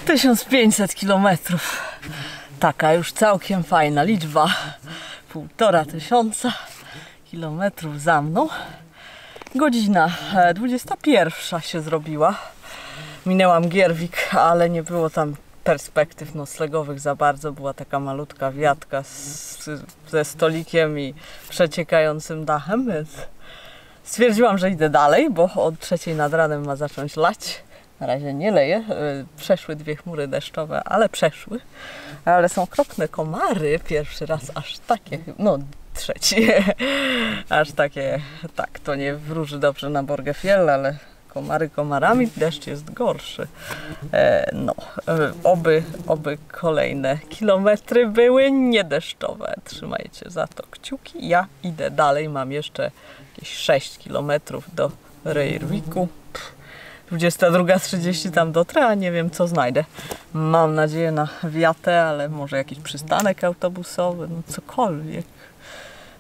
1500 km. Taka już całkiem fajna liczba. 1500 kilometrów za mną. Godzina 21 się zrobiła. Minęłam Gierwik, ale nie było tam perspektyw noclegowych za bardzo. Była taka malutka wiatka ze stolikiem i przeciekającym dachem, więc stwierdziłam, że idę dalej, bo od 3 nad ranem ma zacząć lać. Na razie nie leje. Przeszły 2 chmury deszczowe, ale przeszły. Ale są okropne komary. Pierwszy raz aż takie, no 3. Aż takie, tak, to nie wróży dobrze na Borgefjell, ale komary komarami, deszcz jest gorszy. Oby kolejne kilometry były niedeszczowe. Trzymajcie za to kciuki. Ja idę dalej, mam jeszcze jakieś 6 kilometrów do Reyrwiku. 22:30 tam dotrę, a nie wiem co znajdę. Mam nadzieję na wiatę, ale może jakiś przystanek autobusowy, no cokolwiek.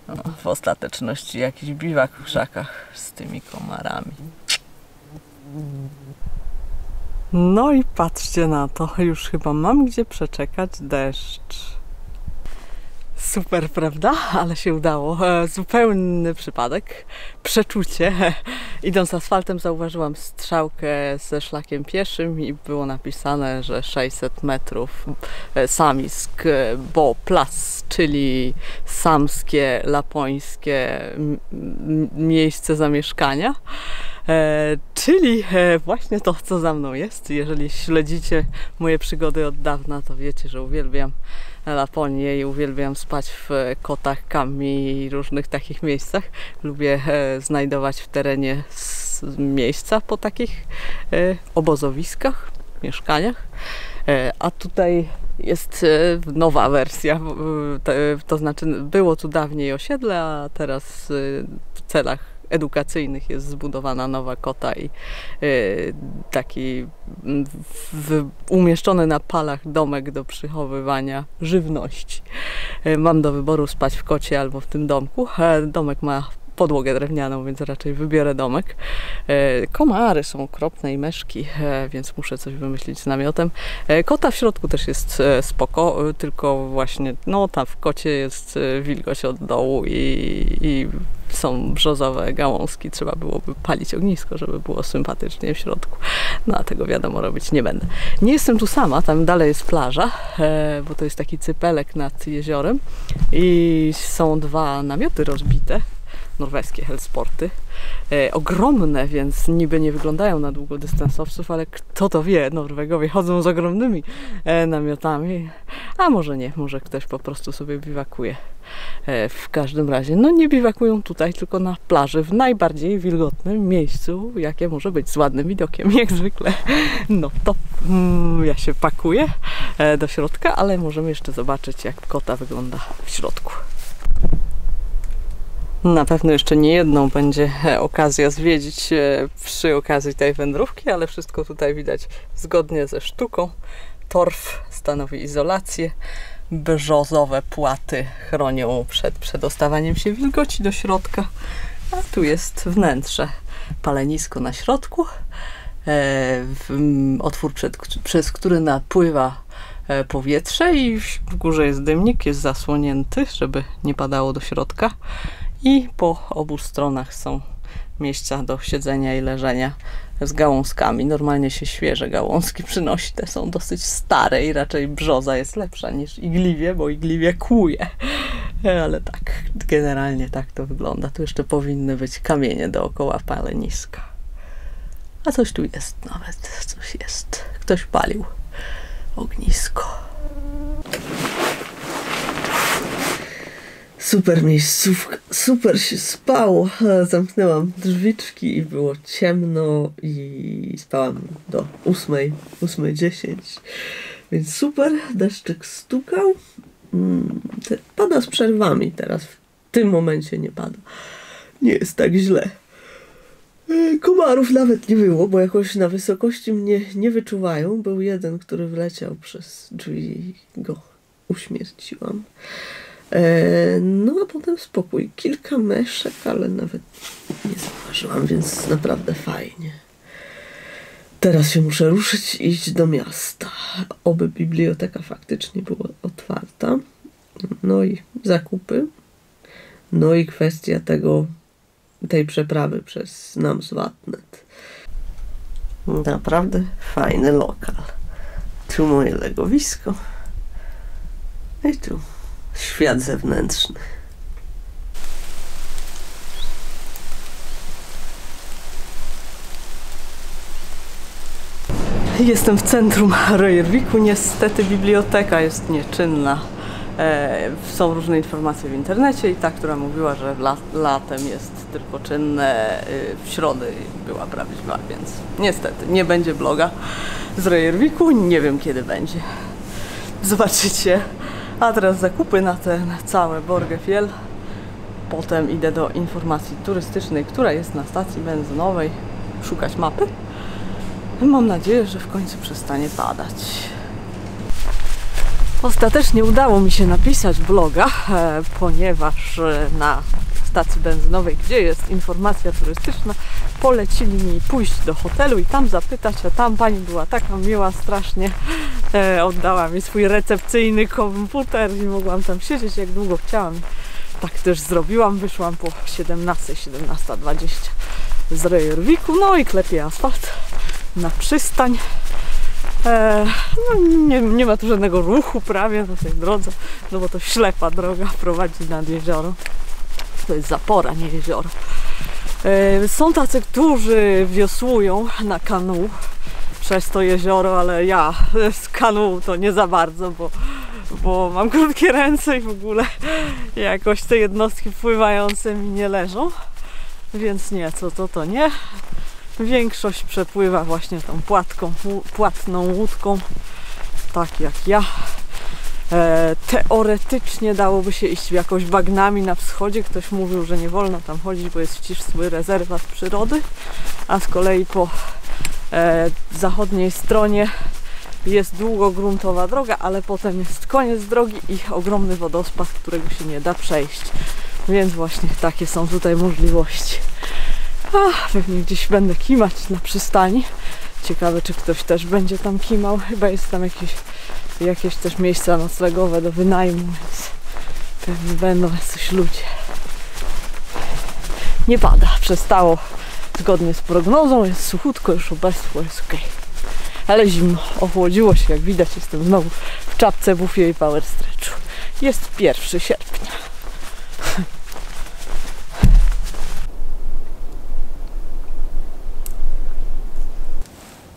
No, w ostateczności jakiś biwak w krzakach z tymi komarami. No i patrzcie na to, już chyba mam gdzie przeczekać deszcz. Super, prawda? Ale się udało. Zupełny przypadek. Przeczucie. Idąc asfaltem zauważyłam strzałkę ze szlakiem pieszym i było napisane, że 600 metrów Samisk Bo Plac, czyli samskie, lapońskie miejsce zamieszkania. Czyli właśnie to, co za mną jest. Jeżeli śledzicie moje przygody od dawna, to wiecie, że uwielbiam Laponię i uwielbiam spać w kotach, kammi i różnych takich miejscach. Lubię znajdować w terenie miejsca po takich obozowiskach, mieszkaniach. A tutaj jest nowa wersja, to znaczy było tu dawniej osiedle, a teraz w celach edukacyjnych jest zbudowana nowa kota i taki umieszczony na palach domek do przechowywania żywności. Mam do wyboru spać w kocie albo w tym domku. Domek ma podłogę drewnianą, więc raczej wybiorę domek. Komary są okropne i myszki, więc muszę coś wymyślić z namiotem. Kota w środku też jest spoko, tylko właśnie no tam w kocie jest wilgoć od dołu i są brzozowe gałązki. Trzeba byłoby palić ognisko, żeby było sympatycznie w środku. No a tego wiadomo robić nie będę. Nie jestem tu sama, tam dalej jest plaża, bo to jest taki cypelek nad jeziorem i są 2 namioty rozbite. Norweskie Helsporty. Ogromne, więc niby nie wyglądają na długodystansowców, ale kto to wie, Norwegowie chodzą z ogromnymi namiotami, a może nie, może ktoś po prostu sobie biwakuje. W każdym razie, no nie biwakują tutaj, tylko na plaży, w najbardziej wilgotnym miejscu, jakie może być, z ładnym widokiem, jak zwykle. No to ja się pakuję do środka, ale możemy jeszcze zobaczyć, jak kota wygląda w środku. Na pewno jeszcze nie jedną będzie okazja zwiedzić przy okazji tej wędrówki, ale wszystko tutaj widać zgodnie ze sztuką. Torf stanowi izolację, brzozowe płaty chronią przed przedostawaniem się wilgoci do środka, a tu jest wnętrze, palenisko na środku, otwór przez który napływa powietrze i w górze jest dymnik, jest zasłonięty, żeby nie padało do środka. I po obu stronach są miejsca do siedzenia i leżenia z gałązkami. Normalnie się świeże gałązki przynosi. Te są dosyć stare i raczej brzoza jest lepsza niż igliwie, bo igliwie kłuje. Ale tak, generalnie tak to wygląda. Tu jeszcze powinny być kamienie dookoła paleniska. A coś tu jest nawet. Coś jest. Ktoś palił ognisko. Super miejscówka, super się spało. Zamknęłam drzwiczki i było ciemno i spałam do 8:10. Więc super, deszczyk stukał. Pada z przerwami teraz, w tym momencie nie pada. Nie jest tak źle. Komarów nawet nie było, bo jakoś na wysokości mnie nie wyczuwają. Był jeden, który wleciał przez drzwi i go uśmierciłam. No a potem spokój. Kilka myszek, ale nawet nie zauważyłam, więc naprawdę fajnie. Teraz się muszę ruszyć i iść do miasta. Oby biblioteka faktycznie była otwarta. No i zakupy. No i kwestia tej przeprawy przez Namsvatnet. Naprawdę fajny lokal. Tu moje legowisko. I tu świat zewnętrzny. Jestem w centrum Røyrviku. Niestety biblioteka jest nieczynna. Są różne informacje w internecie i ta, która mówiła, że latem jest tylko czynne, w środę była prawdziwa, więc niestety nie będzie vloga z Røyrviku. Nie wiem, kiedy będzie. Zobaczycie. A teraz zakupy na ten cały Borgefjell. Potem idę do informacji turystycznej, która jest na stacji benzynowej. Szukać mapy. Mam nadzieję, że w końcu przestanie padać. Ostatecznie udało mi się napisać bloga, ponieważ na stacji benzynowej, gdzie jest informacja turystyczna, polecili mi pójść do hotelu i tam zapytać, a tam pani była taka miła strasznie, oddała mi swój recepcyjny komputer i mogłam tam siedzieć jak długo chciałam. Tak też zrobiłam, wyszłam po 17:20 z Røyrviku, no i klepię asfalt na przystań. No, nie ma tu żadnego ruchu prawie na tej drodze, no bo to ślepa droga prowadzi nad jezioro. To jest zapora, nie jezioro. Są tacy, którzy wiosłują na kanu przez to jezioro, ale ja z kanu to nie za bardzo, bo mam krótkie ręce i w ogóle jakoś te jednostki pływające mi nie leżą, więc nie, to nie. Większość przepływa właśnie tą płatną łódką, tak jak ja. Teoretycznie dałoby się iść jakoś bagnami na wschodzie. Ktoś mówił, że nie wolno tam chodzić, bo jest ścisły rezerwat przyrody, a z kolei po zachodniej stronie jest długogruntowa droga, ale potem jest koniec drogi i ogromny wodospad, którego się nie da przejść. Więc właśnie takie są tutaj możliwości. Pewnie gdzieś będę kimać na przystani. Ciekawe, czy ktoś też będzie tam kimał. Chyba jest tam jakieś też miejsca noclegowe do wynajmu, więc pewnie będą coś ludzie. Nie pada, przestało zgodnie z prognozą, jest suchutko, już obecło, jest ok. Ale zimno, ochłodziło się, jak widać jestem znowu w czapce, bufie i power stretchu. Jest 1 sierpnia.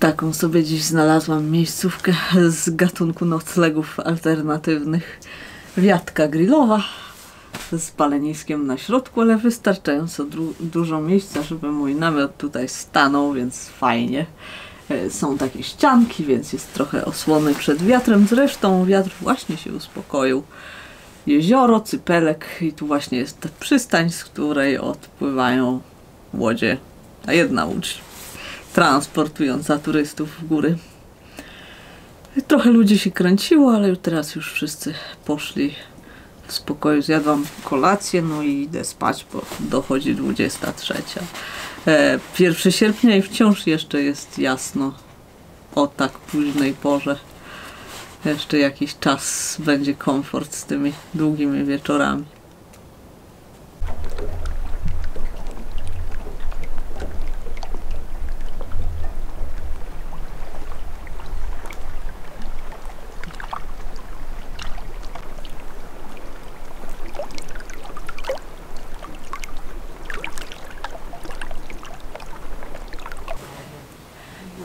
Taką sobie dziś znalazłam miejscówkę z gatunku noclegów alternatywnych. Wiatka grillowa z paleniskiem na środku, ale wystarczająco dużo miejsca, żeby mój namiot tutaj stanął, więc fajnie. Są takie ścianki, więc jest trochę osłony przed wiatrem. Zresztą wiatr właśnie się uspokoił. Jezioro, cypelek i tu właśnie jest ta przystań, z której odpływają łodzie. A jedna łódź transportująca turystów w góry. Trochę ludzi się kręciło, ale teraz już wszyscy poszli w spokoju. Zjadłam kolację, no i idę spać, bo dochodzi 23. 1 sierpnia i wciąż jeszcze jest jasno o tak późnej porze. Jeszcze jakiś czas będzie komfort z tymi długimi wieczorami.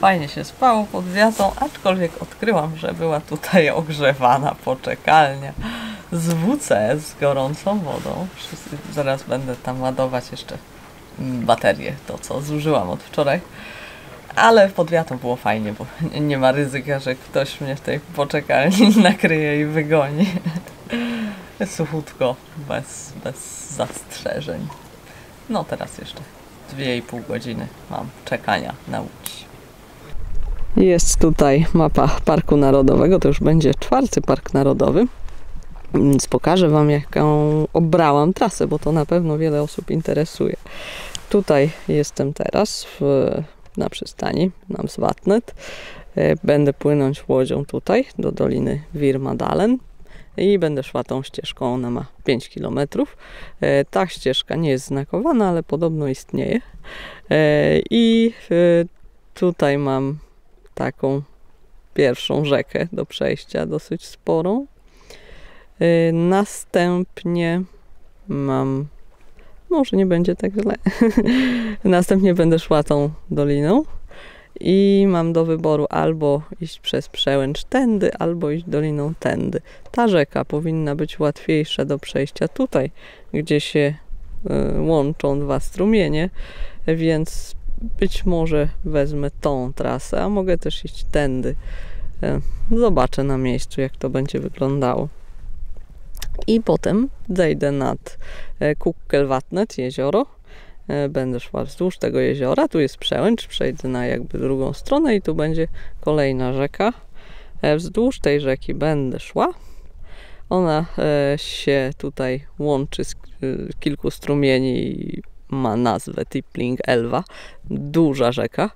Fajnie się spało pod wiatą, aczkolwiek odkryłam, że była tutaj ogrzewana poczekalnia z WC z gorącą wodą. Zaraz będę tam ładować jeszcze baterię, to co zużyłam od wczoraj. Ale pod wiatą było fajnie, bo nie ma ryzyka, że ktoś mnie w tej poczekalni nakryje i wygoni. Suchutko, bez zastrzeżeń. No teraz jeszcze 2,5 godziny mam czekania na łódź. Jest tutaj mapa Parku Narodowego, to już będzie 4. Park Narodowy. Więc pokażę Wam, jaką obrałam trasę, bo to na pewno wiele osób interesuje. Tutaj jestem teraz w na przystani, nam z Vatnet. Będę płynąć łodzią tutaj do Doliny Virmadalen i będę szła tą ścieżką, ona ma 5 km. Ta ścieżka nie jest znakowana, ale podobno istnieje. I tutaj mam taką pierwszą rzekę do przejścia, dosyć sporą. Następnie mam, może nie będzie tak źle, następnie będę szła tą doliną i mam do wyboru albo iść przez przełęcz tędy, albo iść doliną tędy. Ta rzeka powinna być łatwiejsza do przejścia tutaj, gdzie się łączą dwa strumienie, więc być może wezmę tą trasę, a mogę też iść tędy. Zobaczę na miejscu, jak to będzie wyglądało. I potem zejdę nad Kukkelvatnet, jezioro. Będę szła wzdłuż tego jeziora. Tu jest przełęcz, przejdę na jakby drugą stronę i tu będzie kolejna rzeka. Wzdłuż tej rzeki będę szła. Ona się tutaj łączy z kilku strumieni i ma nazwę Tippling Elva. Duża rzeka.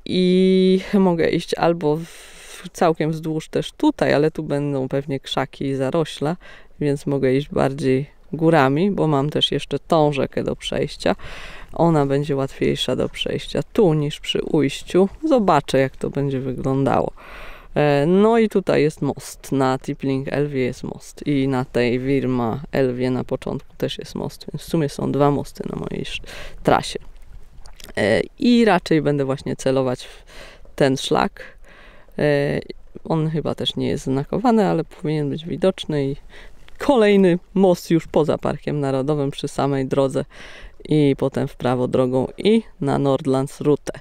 I mogę iść albo całkiem wzdłuż też tutaj, ale tu będą pewnie krzaki i zarośla, więc mogę iść bardziej górami, bo mam też jeszcze tą rzekę do przejścia. Ona będzie łatwiejsza do przejścia tu niż przy ujściu. Zobaczę, jak to będzie wyglądało. No i tutaj jest most. Na Tippling Elwie jest most i na tej Virma Elwie na początku też jest most, więc w sumie są dwa mosty na mojej trasie. I raczej będę właśnie celować w ten szlak. On chyba też nie jest znakowany, ale powinien być widoczny i kolejny most już poza Parkiem Narodowym przy samej drodze i potem w prawo drogą i na Nordlandsrute.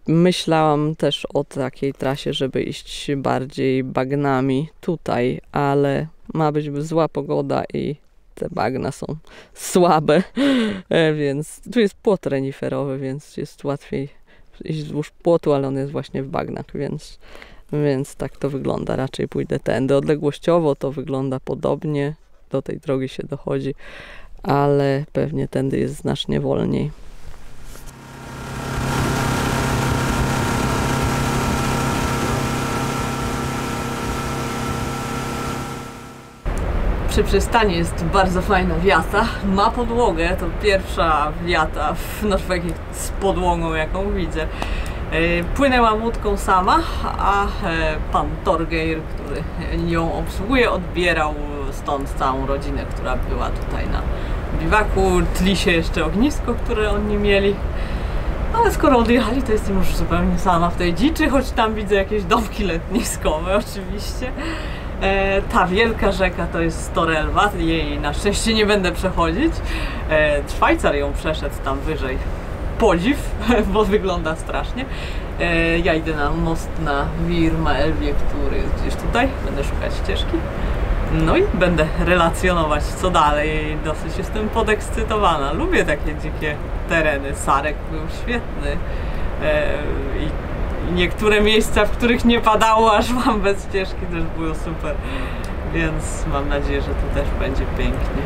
Myślałam też o takiej trasie, żeby iść bardziej bagnami tutaj, ale ma być zła pogoda i te bagna są słabe, więc tu jest płot reniferowy, więc jest łatwiej iść wzdłuż płotu, ale on jest właśnie w bagnach, więc tak to wygląda. Raczej pójdę tędy. Odległościowo to wygląda podobnie, do tej drogi się dochodzi, ale pewnie tędy jest znacznie wolniej. Przy przystani jest bardzo fajna wiata. Ma podłogę, to pierwsza wiata w Norwegii z podłogą, jaką widzę. Płynęłam łódką sama, a pan Torgeir, który ją obsługuje, odbierał stąd całą rodzinę, która była tutaj na biwaku. Tli się jeszcze ognisko, które oni mieli. Ale skoro odjechali, to jestem już zupełnie sama w tej dziczy, choć tam widzę jakieś domki letniskowe oczywiście. Ta wielka rzeka to jest Storelva, jej na szczęście nie będę przechodzić. Szwajcar ją przeszedł tam wyżej. Podziw, bo wygląda strasznie. Ja idę na most na Virma Elwie, który jest gdzieś tutaj. Będę szukać ścieżki. No i będę relacjonować co dalej. Dosyć jestem podekscytowana. Lubię takie dzikie tereny. Sarek był świetny. I niektóre miejsca, w których nie padało, aż szłam bez ścieżki, też były super. Więc mam nadzieję, że tu też będzie pięknie.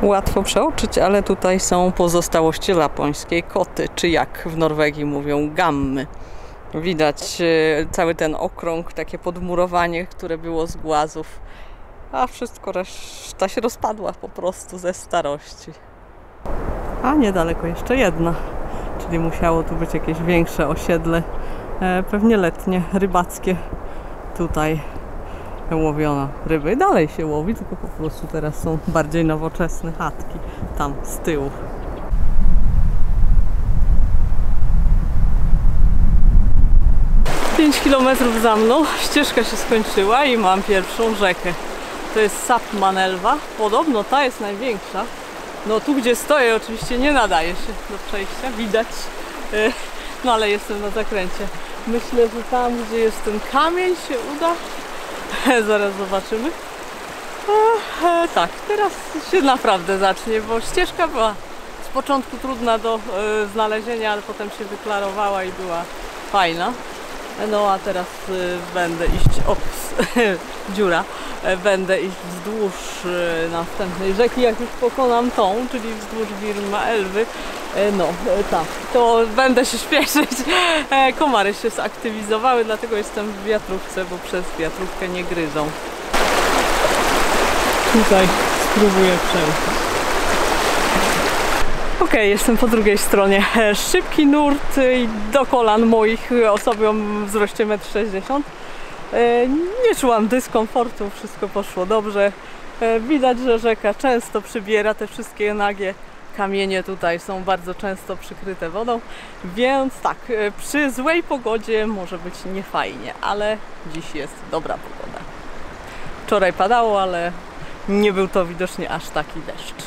Łatwo przeoczyć, ale tutaj są pozostałości lapońskiej koty, czy jak w Norwegii mówią, gammy. Widać cały ten okrąg, takie podmurowanie, które było z głazów, a wszystko reszta się rozpadła po prostu ze starości. A niedaleko jeszcze jedna, czyli musiało tu być jakieś większe osiedle, pewnie letnie, rybackie. Tutaj łowiono ryby i dalej się łowi, tylko po prostu teraz są bardziej nowoczesne chatki tam z tyłu. Pięć kilometrów za mną, ścieżka się skończyła i mam pierwszą rzekę. To jest Sapmanelva, podobno ta jest największa. No tu gdzie stoję oczywiście nie nadaje się do przejścia, widać, no ale jestem na zakręcie. Myślę, że tam gdzie jest ten kamień się uda. Zaraz zobaczymy. Tak, teraz się naprawdę zacznie, bo ścieżka była początku trudna do znalezienia, ale potem się wyklarowała i była fajna. No a teraz będę iść, dziura, będę iść wzdłuż następnej rzeki, jak już pokonam tą, czyli wzdłuż Wirma Elwy. No tak, to będę się śpieszyć. Komary się zaktywizowały, dlatego jestem w wiatrówce, bo przez wiatrówkę nie gryzą. Tutaj spróbuję przejść. Okej, jestem po drugiej stronie. Szybki nurt do kolan moich, osoby o wzroście 1,60 m. Nie czułam dyskomfortu, wszystko poszło dobrze. Widać, że rzeka często przybiera, te wszystkie nagie kamienie tutaj są bardzo często przykryte wodą, więc tak, przy złej pogodzie może być niefajnie, ale dziś jest dobra pogoda. Wczoraj padało, ale nie był to widocznie aż taki deszcz.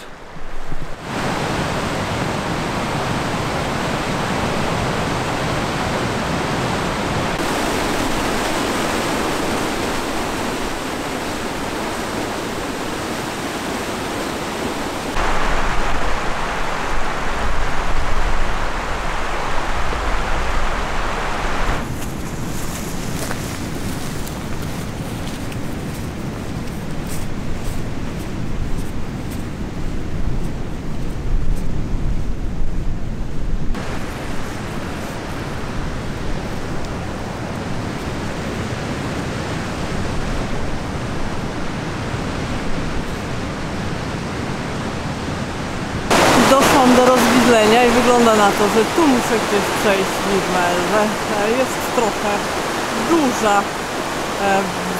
Doszłam do rozwidlenia i wygląda na to, że tu muszę gdzieś przejść Wirmę Elwę. Jest trochę duża,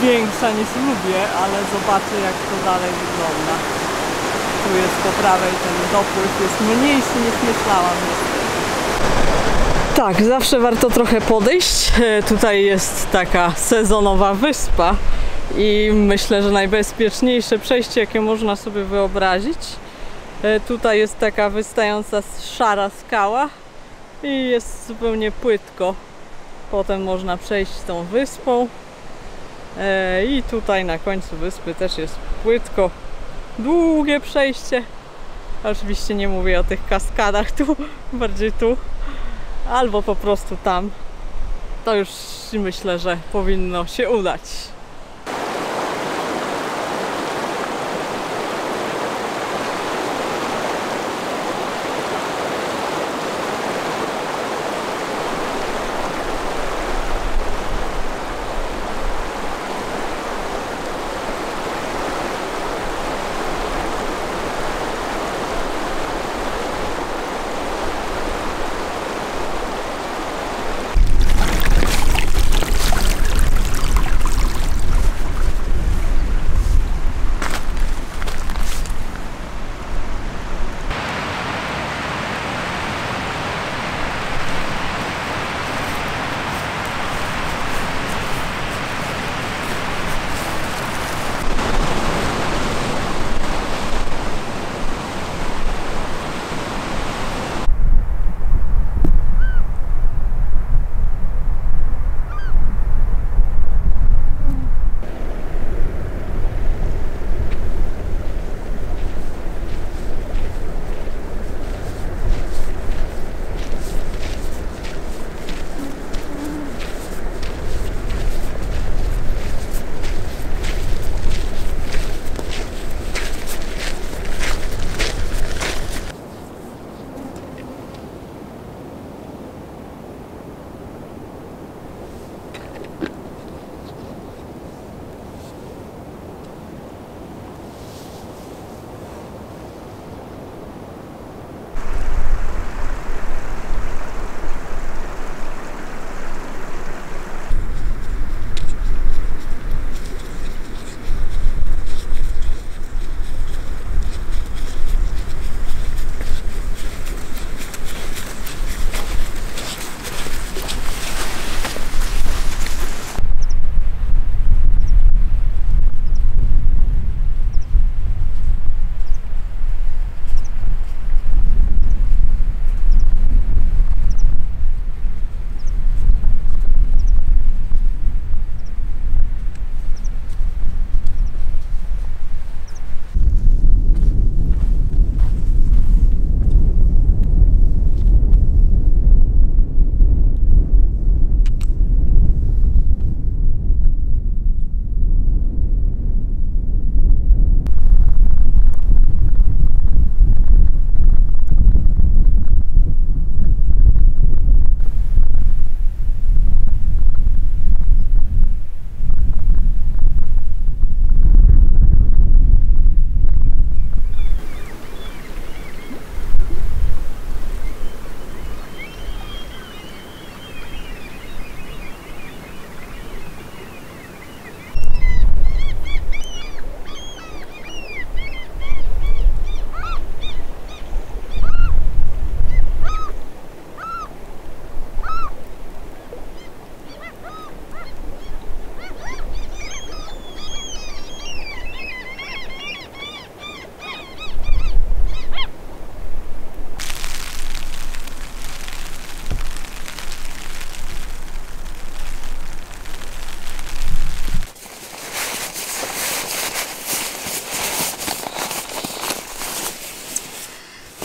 większa niż lubię, ale zobaczę, jak to dalej wygląda. Tu jest po prawej ten dopływ, jest mniejszy niż myślałam. Tak, zawsze warto trochę podejść. Tutaj jest taka sezonowa wyspa i myślę, że najbezpieczniejsze przejście, jakie można sobie wyobrazić. Tutaj jest taka wystająca szara skała i jest zupełnie płytko. Potem można przejść tą wyspą i tutaj na końcu wyspy też jest płytko. Długie przejście. Oczywiście nie mówię o tych kaskadach tu, bardziej tu, albo po prostu tam. To już myślę, że powinno się udać.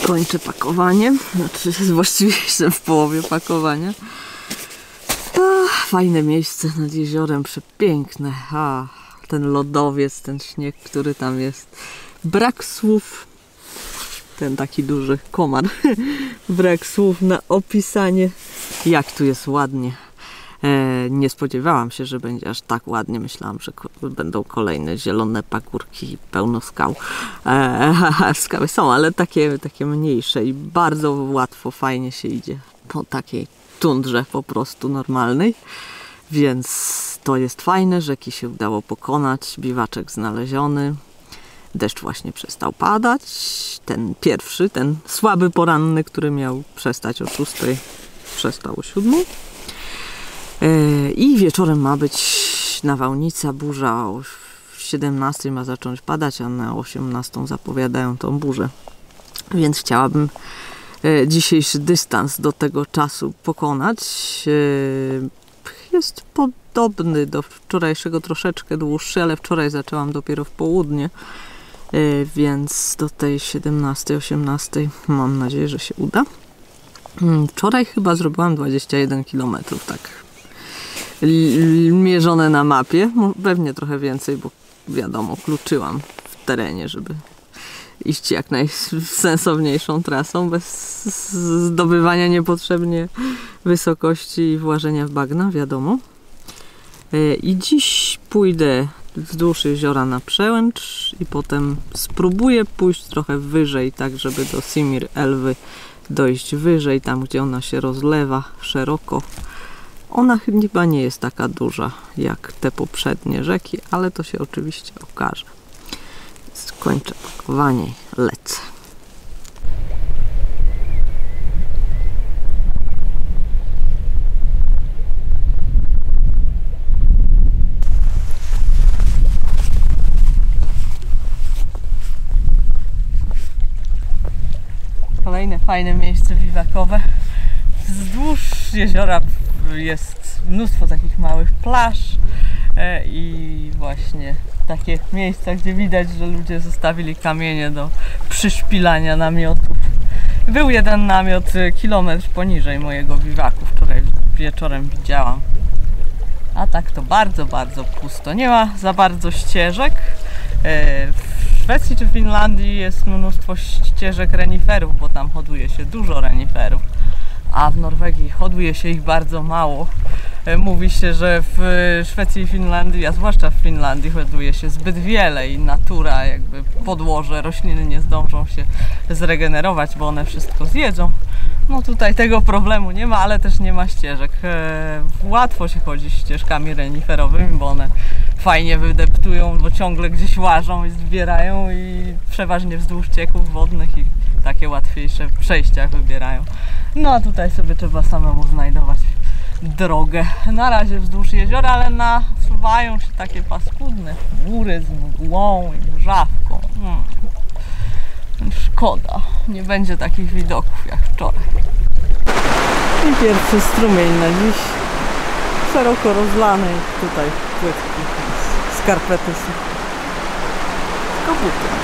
kończę pakowanie. Znaczy, właściwie jestem w połowie pakowania. Fajne miejsce nad jeziorem, przepiękne. Ten lodowiec, ten śnieg, który tam jest. Brak słów. Ten taki duży komar. Brak słów na opisanie, jak tu jest ładnie. Nie spodziewałam się, że będzie aż tak ładnie. Myślałam, że będą kolejne zielone pagórki i pełno skał. Skały są, ale takie mniejsze i bardzo łatwo, fajnie się idzie po takiej tundrze po prostu normalnej. Więc to jest fajne, rzeki się udało pokonać, biwaczek znaleziony. Deszcz właśnie przestał padać. Ten pierwszy, ten słaby poranny, który miał przestać o 6, przestał o 7. I wieczorem ma być nawałnica, burza. O 17 ma zacząć padać, a na 18 zapowiadają tą burzę. Więc chciałabym dzisiejszy dystans do tego czasu pokonać. Jest podobny do wczorajszego, troszeczkę dłuższy, ale wczoraj zaczęłam dopiero w południe. Więc do tej 17, 18 mam nadzieję, że się uda. Wczoraj chyba zrobiłam 21 km, tak mierzone na mapie. Pewnie trochę więcej, bo wiadomo, kluczyłam w terenie, żeby iść jak najsensowniejszą trasą, bez zdobywania niepotrzebnie wysokości i włażenia w bagna, wiadomo. I dziś pójdę wzdłuż jeziora na przełęcz i potem spróbuję pójść trochę wyżej, tak żeby do Simir Elwy dojść wyżej, tam gdzie ona się rozlewa szeroko. Ona chyba nie jest taka duża jak te poprzednie rzeki, ale to się oczywiście okaże. Skończę pakowanie i lecę. Kolejne fajne miejsce biwakowe. Wzdłuż jeziora jest mnóstwo takich małych plaż i właśnie takie miejsca, gdzie widać, że ludzie zostawili kamienie do przyszpilania namiotów. Był jeden namiot kilometr poniżej mojego biwaku, wczoraj wieczorem widziałam. A tak to bardzo, bardzo pusto. Nie ma za bardzo ścieżek. W Szwecji czy Finlandii jest mnóstwo ścieżek reniferów, bo tam hoduje się dużo reniferów, a w Norwegii hoduje się ich bardzo mało. Mówi się, że w Szwecji i Finlandii, a zwłaszcza w Finlandii, hoduje się zbyt wiele i natura, jakby podłoże, rośliny nie zdążą się zregenerować, bo one wszystko zjedzą. No tutaj tego problemu nie ma, ale też nie ma ścieżek. Łatwo się chodzi ścieżkami reniferowymi, bo one fajnie wydeptują, bo ciągle gdzieś łażą i zbierają i przeważnie wzdłuż cieków wodnych i takie łatwiejsze przejścia wybierają. No a tutaj sobie trzeba samemu znajdować drogę. Na razie wzdłuż jeziora, ale nasuwają się takie paskudne góry z mgłą i mrzawką. Szkoda, nie będzie takich widoków jak wczoraj. I pierwszy strumień na dziś. Szeroko rozlany i tutaj płytki, skarpety są. Kobuty.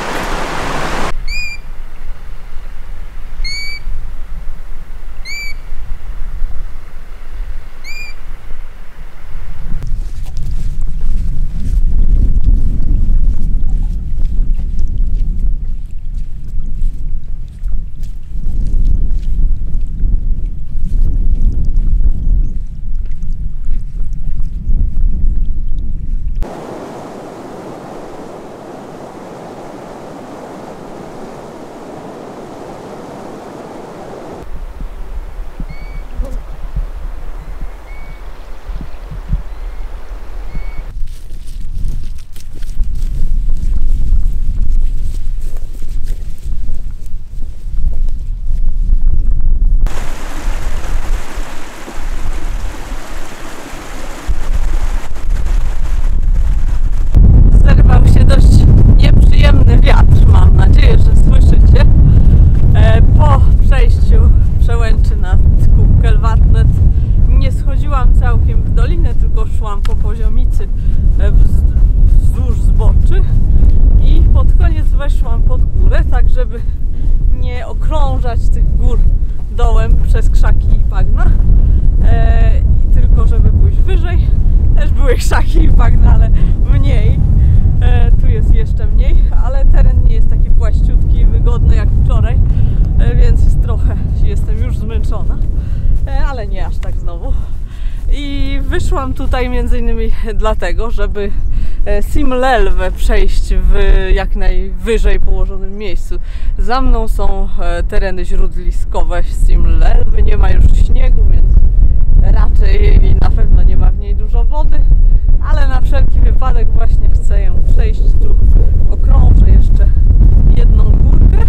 nie schodziłam całkiem w dolinę, tylko szłam po poziomicy wzdłuż zboczy i pod koniec weszłam pod górę, tak żeby nie okrążać tych gór dołem przez krzaki i bagna, tylko żeby pójść wyżej. Też były krzaki i bagna, ale mniej. Tu jest jeszcze mniej, ale teren nie jest taki płaściutki i wygodny jak wczoraj, więc trochę jestem już zmęczona, ale nie aż tak znowu. I wyszłam tutaj między innymi dlatego, żeby Simlelve przejść w jak najwyżej położonym miejscu. Za mną są tereny źródliskowe Simlelve, nie ma już śniegu, więc raczej i na pewno nie ma w niej dużo wody, ale na wszelki wypadek właśnie chcę ją przejść. Tu okrążę jeszcze jedną górkę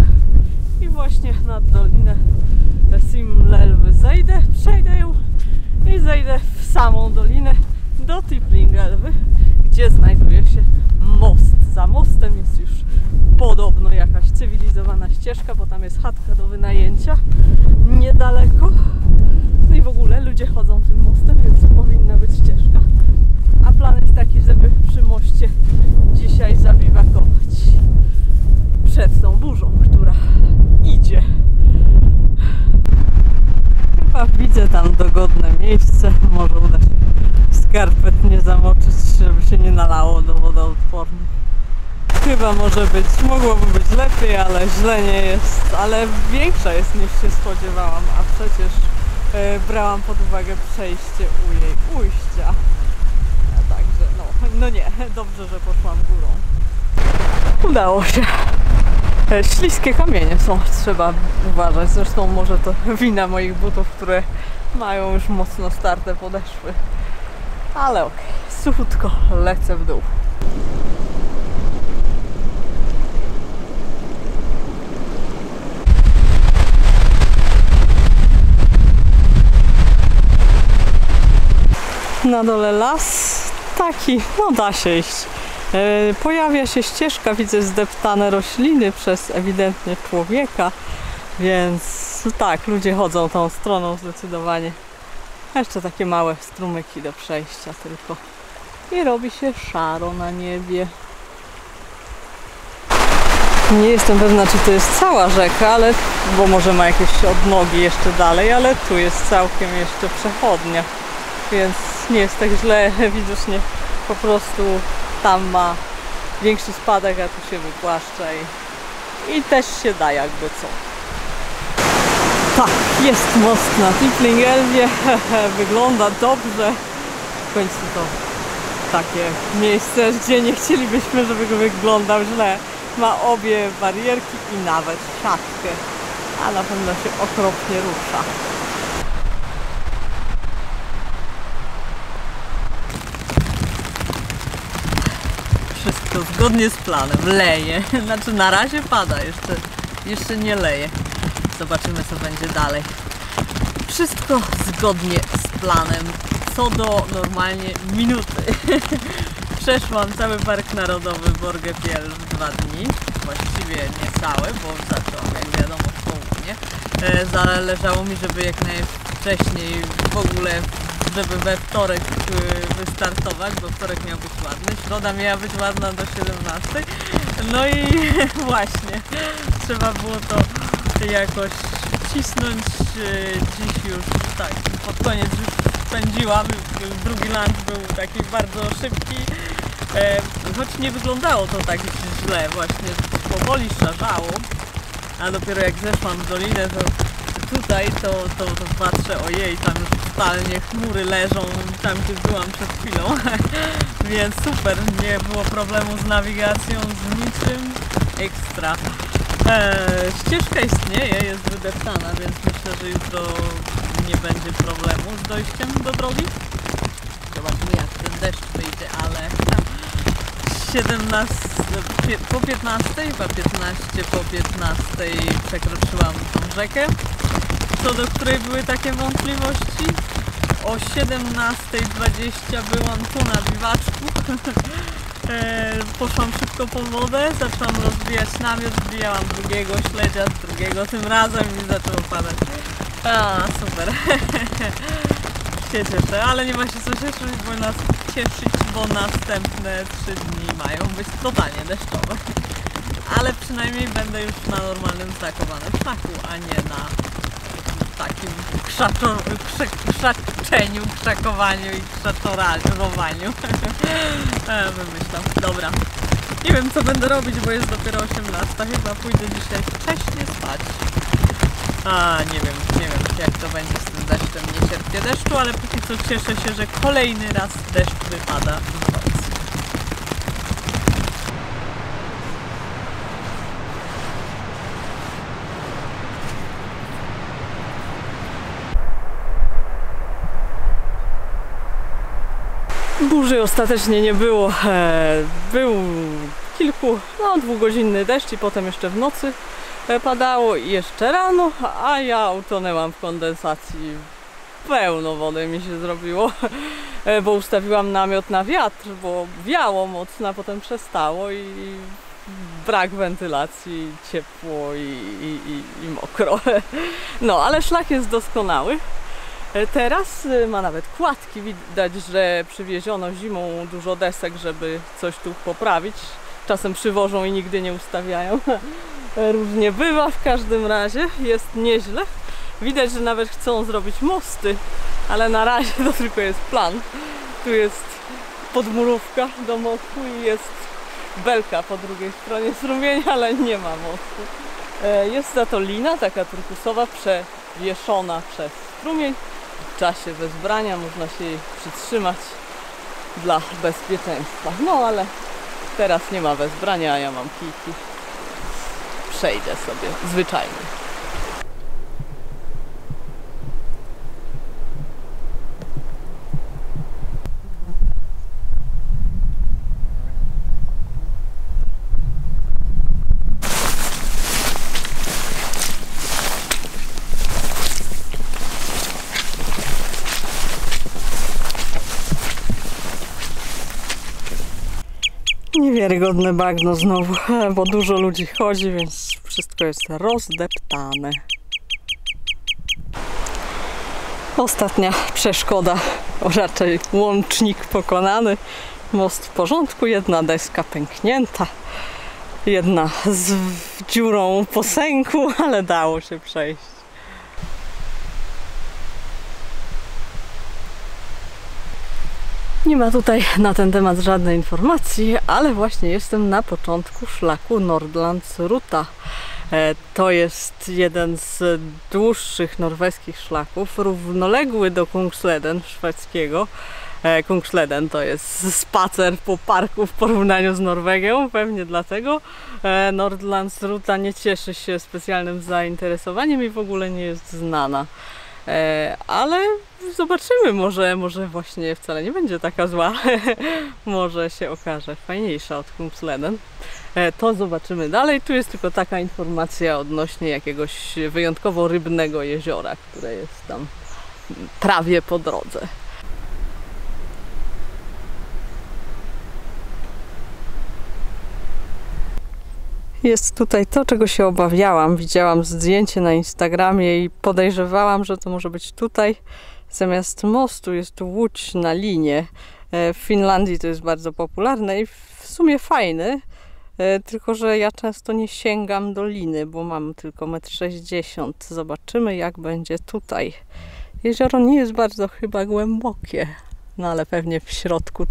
i właśnie nad dolinę Simlelve zejdę, przejdę ją i zejdę w samą dolinę do Tipplingelve, gdzie znajduje się most. Za mostem jest już podobno jakaś cywilizowana ścieżka, bo tam jest chatka do wynajęcia niedaleko. No i w ogóle ludzie chodzą tym mostem, więc powinna być ścieżka. A plan jest taki, żeby przy moście dzisiaj zabiwakować przed tą burzą, która idzie. Chyba widzę tam dogodne miejsce. Może uda się skarpet nie zamoczyć, żeby się nie nalało do wodoodpornych. Chyba może być, mogłoby być lepiej, ale źle nie jest, ale większa jest niż się spodziewałam, a przecież brałam pod uwagę przejście u jej ujścia. Także no nie, dobrze, że poszłam górą. Udało się. Śliskie kamienie są, trzeba uważać. Zresztą może to wina moich butów, które mają już mocno starte podeszwy. Ale okej, suchutko lecę w dół. Na dole las, taki, no da się iść. Pojawia się ścieżka, widzę zdeptane rośliny przez ewidentnie człowieka, więc tak, ludzie chodzą tą stroną zdecydowanie. Jeszcze takie małe strumyki do przejścia tylko. I robi się szaro na niebie. Nie jestem pewna, czy to jest cała rzeka, ale, bo może ma jakieś odnogi jeszcze dalej, ale tu jest całkiem jeszcze przechodnia. Więc nie jest tak źle, widocznie po prostu tam ma większy spadek, a tu się wypłaszcza i też się da jakby co. Tak, jest most na Tipplingelve, wygląda dobrze. W końcu to takie miejsce, gdzie nie chcielibyśmy, żeby go wyglądał źle. Ma obie barierki i nawet siatkę, a na pewno się okropnie rusza. Wszystko zgodnie z planem, leje, znaczy na razie pada, jeszcze nie leje. Zobaczymy, co będzie dalej. Wszystko zgodnie z planem, co do normalnie minuty. Przeszłam cały Park Narodowy Borgefjäll w 2 dni, właściwie niecałe, bo zaczęłam jak wiadomo w południe. Zależało mi, żeby jak najwcześniej w ogóle, żeby we wtorek wystartować, bo wtorek miał być ładny, środa miała być ładna do 17. No i właśnie, trzeba było to jakoś cisnąć. Dziś już tak, pod koniec już spędziłam, drugi lunch był taki bardzo szybki, choć nie wyglądało to tak źle, właśnie powoli szarzało, a dopiero jak zeszłam w dolinę, to tutaj to patrzę, ojej, tam już totalnie chmury leżą, tam gdzie byłam przed chwilą, więc super, nie było problemu z nawigacją, z niczym ekstra. Ścieżka istnieje, jest wydeptana, więc myślę, że jutro nie będzie problemu z dojściem do drogi. Zobaczmy, jak ten deszcz wyjdzie, ale 17 po 15, chyba 15 po 15 przekroczyłam tą rzekę, co do której były takie wątpliwości. O 17:20 byłam tu na biwaczku. Poszłam szybko po wodę, zaczęłam rozbijać namiot, wbijałam drugiego śledzia, drugiego tym razem i zaczęło padać. A, super. się cieszę, ale nie ma się co cieszyć, bo następne 3 dni mają być totalnie deszczowe. Ale przynajmniej będę już na normalnym znakowanym szlaku, a nie na takim krzaczeniu, krzakowaniu i krzaczorowaniu. Wymyślam. Dobra. Nie wiem, co będę robić, bo jest dopiero 18. Chyba pójdę dzisiaj wcześnie spać. Nie wiem jak to będzie z tym deszczem. Nie cierpię deszczu, ale póki co cieszę się, że kolejny raz deszcz wypada w nocy. Burzy ostatecznie nie było. Był dwugodzinny deszcz i potem jeszcze w nocy padało i jeszcze rano, a ja utonęłam w kondensacji. Pełno wody mi się zrobiło, bo ustawiłam namiot na wiatr, bo wiało mocno, a potem przestało i brak wentylacji, ciepło i mokro. No, ale szlak jest doskonały. Teraz ma nawet kładki, widać, że przywieziono zimą dużo desek, żeby coś tu poprawić. Czasem przywożą i nigdy nie ustawiają. Różnie bywa, w każdym razie jest nieźle. Widać, że nawet chcą zrobić mosty, ale na razie to tylko jest plan. Tu jest podmurówka do mostu i jest belka po drugiej stronie strumienia, ale nie ma mostu. Jest za to lina, taka turkusowa, przewieszona przez strumień. W czasie wezbrania można się jej przytrzymać dla bezpieczeństwa. No ale teraz nie ma wezbrania, a ja mam kijki. Przejdę sobie zwyczajnie. Niewiarygodne bagno znowu, bo dużo ludzi chodzi, więc wszystko jest rozdeptane. Ostatnia przeszkoda, raczej łącznik pokonany. Most w porządku, jedna deska pęknięta, jedna z dziurą po sęku, ale dało się przejść. Nie ma tutaj na ten temat żadnej informacji, ale właśnie jestem na początku szlaku Nordlandsruta. To jest jeden z dłuższych norweskich szlaków, równoległy do Kungsleden szwedzkiego. Kungsleden to jest spacer po parku w porównaniu z Norwegią, pewnie dlatego. Nordlandsruta nie cieszy się specjalnym zainteresowaniem i w ogóle nie jest znana. Ale zobaczymy, może właśnie wcale nie będzie taka zła. Może się okaże fajniejsza od Kungsleden. To zobaczymy dalej. Tu jest tylko taka informacja odnośnie jakiegoś wyjątkowo rybnego jeziora, które jest tam prawie po drodze. Jest tutaj to, czego się obawiałam. Widziałam zdjęcie na Instagramie i podejrzewałam, że to może być tutaj. Zamiast mostu jest łódź na linie. W Finlandii to jest bardzo popularne i w sumie fajny. Tylko że ja często nie sięgam do liny, bo mam tylko 1,60 m. Zobaczymy, jak będzie tutaj. Jezioro nie jest bardzo chyba głębokie, no ale pewnie w środku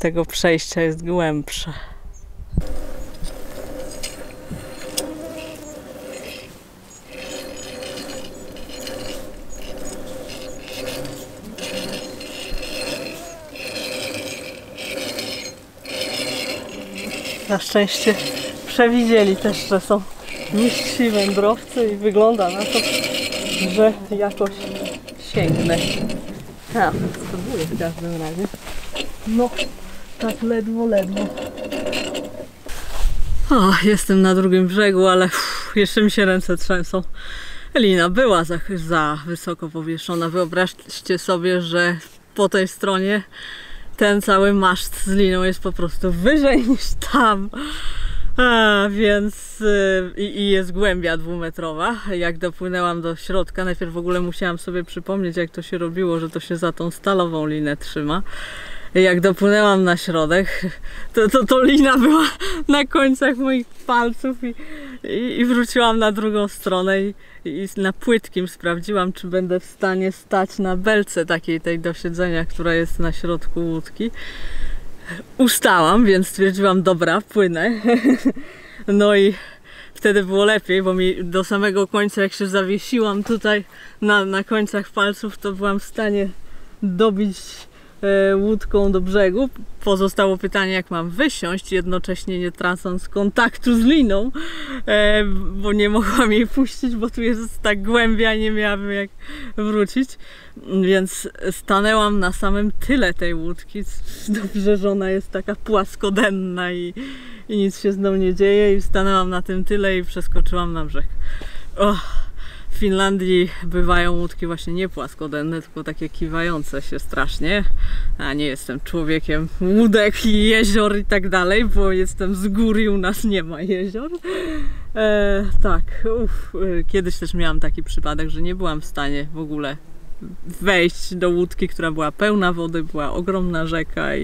tego przejścia jest głębsze. Na szczęście przewidzieli też, że są niżsi wędrowcy i wygląda na to, że jakoś sięgnę. Spróbuję w każdym razie. No, tak ledwo. Jestem na drugim brzegu, ale jeszcze mi się ręce trzęsą. Lina była za wysoko powieszona. Wyobraźcie sobie, że po tej stronie ten cały maszt z liną jest po prostu wyżej niż tam. Więc jest głębia 2-metrowa. Jak dopłynęłam do środka, najpierw w ogóle musiałam sobie przypomnieć, jak to się robiło, że to się za tą stalową linę trzyma. Jak dopłynęłam na środek, to lina była na końcach moich palców i wróciłam na drugą stronę i na płytkim sprawdziłam, czy będę w stanie stać na belce takiej tej do siedzenia, która jest na środku łódki. Ustałam, więc stwierdziłam, dobra, płynę. No i wtedy było lepiej, bo mi do samego końca, jak się zawiesiłam tutaj na końcach palców, to byłam w stanie dobić łódką do brzegu. Pozostało pytanie, jak mam wysiąść, jednocześnie nie tracąc kontaktu z liną, bo nie mogłam jej puścić, bo tu jest tak głębia, nie miałabym jak wrócić. Więc stanęłam na samym tyle tej łódki. Dobrze, że ona jest taka płaskodenna i nic się z nią nie dzieje. I stanęłam na tym tyle i przeskoczyłam na brzeg. W Finlandii bywają łódki właśnie nie płaskodenne, tylko takie kiwające się strasznie. A nie jestem człowiekiem łódek i jezior i tak dalej, bo jestem z gór i u nas nie ma jezior. Kiedyś też miałam taki przypadek, że nie byłam w stanie w ogóle wejść do łódki, która była pełna wody, była ogromna rzeka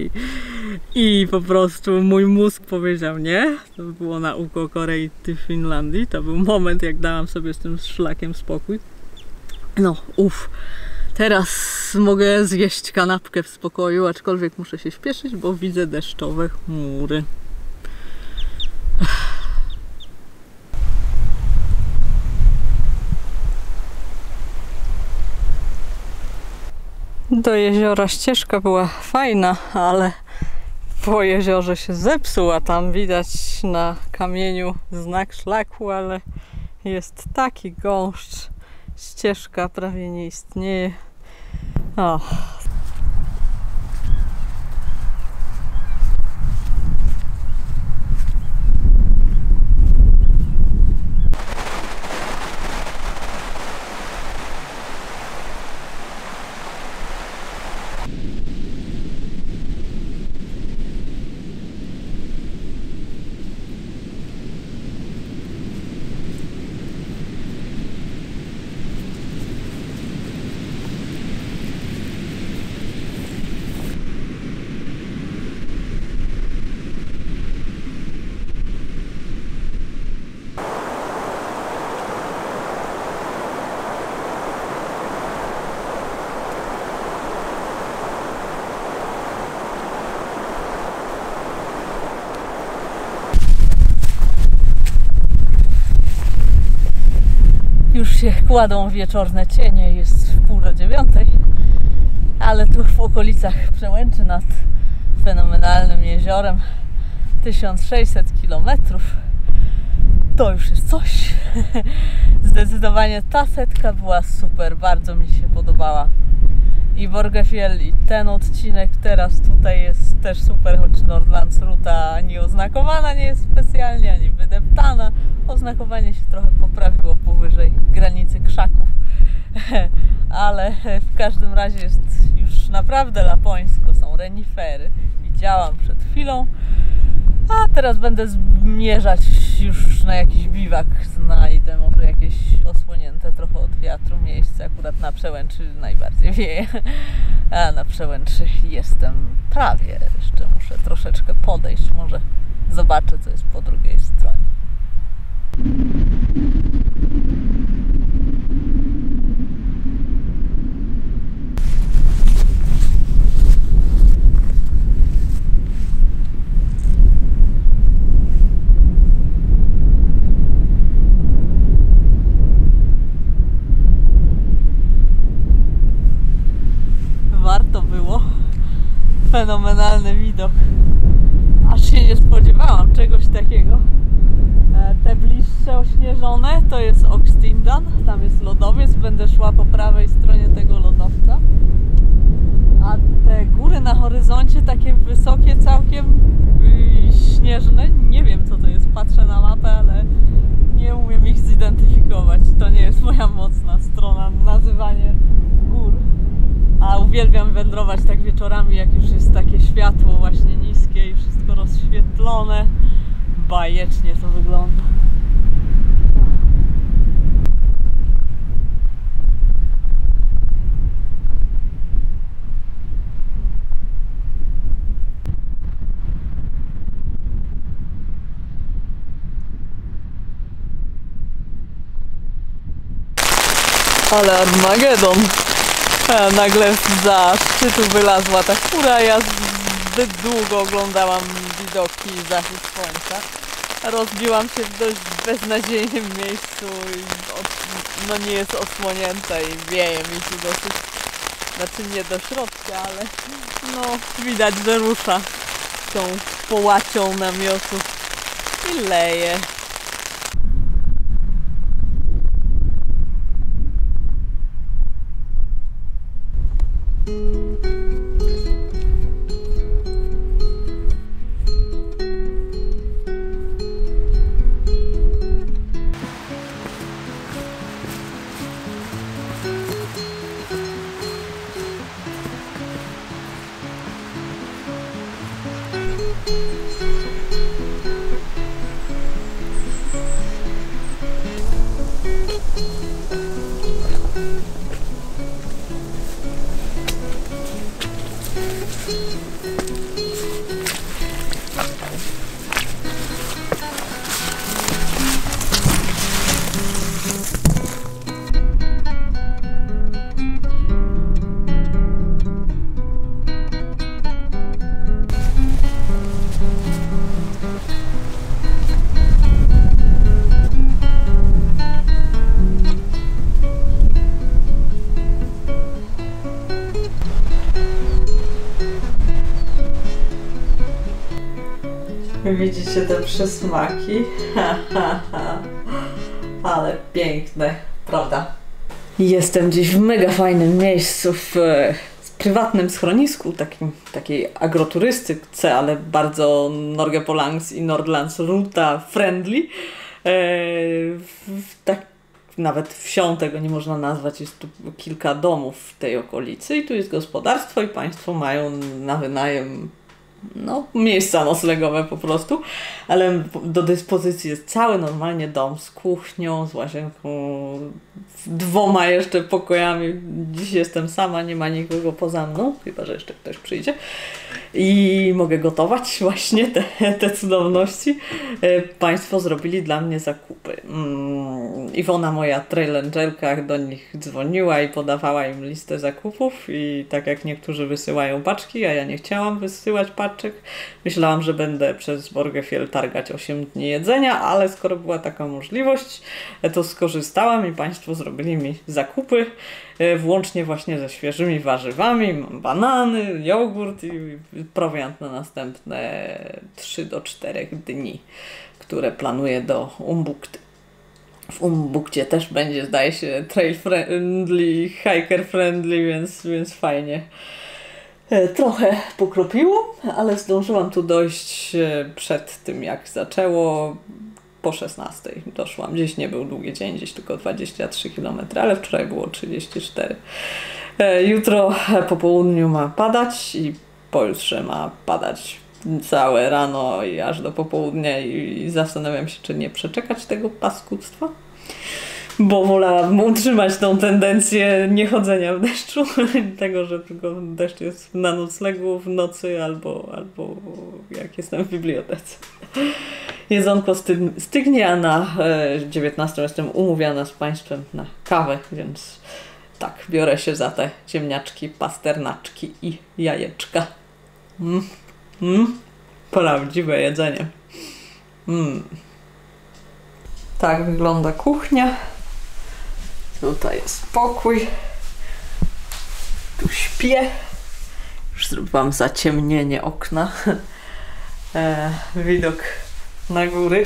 i po prostu mój mózg powiedział nie. To było na Ukko Korei w Finlandii. To był moment, jak dałam sobie z tym szlakiem spokój. Teraz mogę zjeść kanapkę w spokoju, aczkolwiek muszę się śpieszyć, bo widzę deszczowe chmury. Do jeziora ścieżka była fajna, ale po jeziorze się zepsuła. Tam widać na kamieniu znak szlaku, ale jest taki gąszcz. Ścieżka prawie nie istnieje. Już się kładą wieczorne cienie, jest 8:30, ale tu w okolicach Przełęczy nad fenomenalnym jeziorem 1600 km to już jest coś. Zdecydowanie ta setka była super, bardzo mi się podobała. I Borgafjell, i ten odcinek teraz tutaj jest też super, choć Nordlandsruta ani oznakowana nie jest specjalnie, ani wydeptana. Oznakowanie się trochę poprawiło powyżej granicy krzaków, ale w każdym razie jest już naprawdę lapońsko, są renifery. Widziałam przed chwilą, a teraz będę zmierzać już na jakiś biwak, znajdę może jakieś osłonięte trochę od wiatru miejsce. Akurat na Przełęczy najbardziej wieje, a na Przełęczy jestem prawie, jeszcze muszę troszeczkę podejść, może zobaczę, co jest po drugiej stronie. Warto było. Fenomenalny widok. Aż się nie spodziewałam czegoś takiego. Te bliższe ośnieżone to jest Okstindan, tam jest lodowiec, będę szła po prawej stronie tego lodowca. A te góry na horyzoncie, takie wysokie całkiem, śnieżne, nie wiem co to jest, patrzę na mapę, ale nie umiem ich zidentyfikować. To nie jest moja mocna strona, nazywanie gór. A uwielbiam wędrować tak wieczorami, jak już jest takie światło właśnie niskie i wszystko rozświetlone. Bajecznie to wygląda. Ale Armagedon! Nagle za szczytu wylazła ta chmura, ja zbyt długo oglądałam widoki zachód słońca. Rozbiłam się w dość beznadziejnym miejscu i no nie jest osłonięte i wieje mi tu dosyć, znaczy nie do środka, ale no widać, że rusza tą połacią namiotu i leje. Widzicie te przysmaki? Ale piękne, prawda? Jestem dziś w mega fajnym miejscu, w prywatnym schronisku, takiej agroturystyce, ale bardzo Norge-Polangs i Nordlands Ruta friendly. Tak, nawet wsią tego nie można nazwać, jest tu kilka domów w tej okolicy i tu jest gospodarstwo i państwo mają na wynajem miejsca noclegowe po prostu, ale do dyspozycji jest cały normalnie dom z kuchnią, z łazienką, 2 jeszcze pokojami. Dziś jestem sama, nie ma nikogo poza mną, chyba że jeszcze ktoś przyjdzie. I mogę gotować właśnie te cudowności. Państwo zrobili dla mnie zakupy. Iwona, moja trail angelka, do nich dzwoniła i podawała im listę zakupów i tak jak niektórzy wysyłają paczki, a ja nie chciałam wysyłać paczek. Myślałam, że będę przez Borgefjell targać 8 dni jedzenia, ale skoro była taka możliwość, to skorzystałam i państwo zrobili mi zakupy, włącznie właśnie ze świeżymi warzywami. Mam banany, jogurt i prowiant na następne 3 do 4 dni, które planuję do Umbukty. W Umbukcie też będzie, zdaje się, trail friendly, hiker friendly, więc fajnie. Trochę pokropiło, ale zdążyłam tu dojść przed tym, jak zaczęło. Po 16 doszłam. Dziś nie był długi dzień, dziś tylko 23 km, ale wczoraj było 34. Jutro po południu ma padać i pojutrze ma padać całe rano i aż do popołudnia i zastanawiam się, czy nie przeczekać tego paskudztwa, bo wolałabym utrzymać tą tendencję niechodzenia w deszczu, tego, że tylko deszcz jest na noclegu w nocy albo jak jestem w bibliotece. Jedzonko stygnie, a na 19 jestem umówiona z państwem na kawę, więc tak, biorę się za te ziemniaczki, pasternaczki i jajeczka. Prawdziwe jedzenie. Tak wygląda kuchnia. Tutaj jest pokój. Tu śpię. Już zrobiłam zaciemnienie okna. Widok na góry.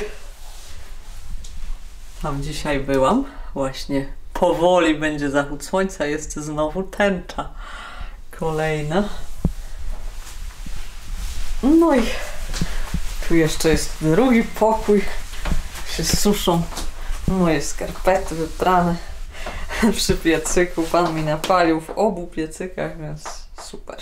Tam dzisiaj byłam. Właśnie powoli będzie zachód słońca. Jest znowu tęcza kolejna. No i tu jeszcze jest drugi pokój. Się suszą moje skarpety wyprane przy piecyku. Pan mi napalił w obu piecykach, więc super.